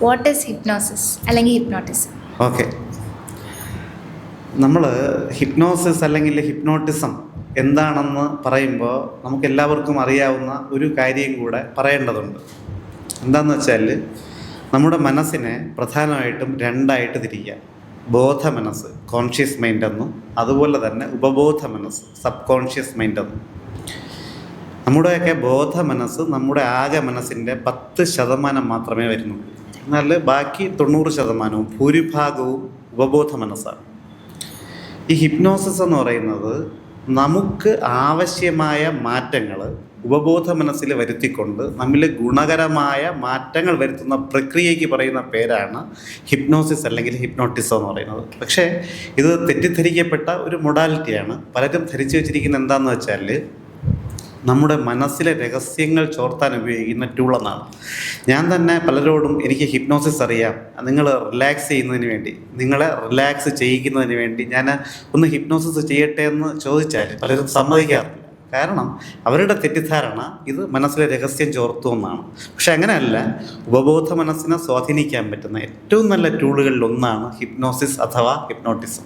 What is hypnosis അല്ലെങ്കിൽ hypnotism? Okay, നമ്മൾ hypnosis അല്ലെങ്കിൽ ഹിപ്നോട്ടിസം എന്താണെന്ന് പറയുമ്പോൾ നമുക്ക് എല്ലാവർക്കും അറിയാവുന്ന ഒരു കാര്യം കൂടെ പറയേണ്ടതുണ്ട്. എന്താണെന്ന് വെച്ചാൽ, നമ്മുടെ മനസ്സിനെ പ്രധാനമായിട്ടും രണ്ടായിട്ട് തിരിക്കാം. ബോധ മനസ്സ്, കോൺഷ്യസ് മൈൻഡ് എന്നും, അതുപോലെ തന്നെ ഉപബോധ മനസ്സ്, സബ് കോൺഷ്യസ് മൈൻഡ് എന്നും. നമ്മുടെയൊക്കെ ബോധ മനസ്സ് നമ്മുടെ ആകെ മനസ്സിൻ്റെ 10% മാത്രമേ വരുന്നുള്ളൂ. എന്നാൽ ബാക്കി 90% ഭൂരിഭാഗവും ഉപബോധ മനസ്സാണ്. ഈ ഹിപ്നോസിസ് എന്ന് പറയുന്നത് നമുക്ക് ആവശ്യമായ മാറ്റങ്ങൾ ഉപബോധ മനസ്സിൽ വരുത്തിക്കൊണ്ട് നമ്മിൽ ഗുണകരമായ മാറ്റങ്ങൾ വരുത്തുന്ന പ്രക്രിയയ്ക്ക് പറയുന്ന പേരാണ് ഹിപ്നോസിസ് അല്ലെങ്കിൽ ഹിപ്നോട്ടിസം എന്ന് പറയുന്നത്. പക്ഷേ ഇത് തെറ്റിദ്ധരിക്കപ്പെട്ട ഒരു മൊഡാലിറ്റിയാണ്. പലരും ധരിച്ചു വെച്ചിരിക്കുന്നത് എന്താണെന്ന് വെച്ചാൽ, നമ്മുടെ മനസ്സിലെ രഹസ്യങ്ങൾ ചോർത്താൻ ഉപയോഗിക്കുന്ന ടൂളെന്നാണ്. ഞാൻ തന്നെ പലരോടും എനിക്ക് ഹിപ്നോസിസ് അറിയാം, നിങ്ങൾ റിലാക്സ് ചെയ്യുന്നതിന് വേണ്ടി, നിങ്ങളെ റിലാക്സ് ചെയ്യിക്കുന്നതിന് വേണ്ടി ഞാൻ ഒന്ന് ഹിപ്നോസിസ് ചെയ്യട്ടെ എന്ന് ചോദിച്ചാൽ പലരും സമ്മതിക്കാറില്ല. കാരണം അവരുടെ തെറ്റിദ്ധാരണ ഇത് മനസ്സിലെ രഹസ്യം ചോർത്തുമെന്നാണ്. പക്ഷെ അങ്ങനെയല്ല. ഉപബോധ മനസ്സിനെ സ്വാധീനിക്കാൻ പറ്റുന്ന ഏറ്റവും നല്ല ടൂളുകളിൽ ഒന്നാണ് ഹിപ്നോസിസ് അഥവാ ഹിപ്നോട്ടിസം.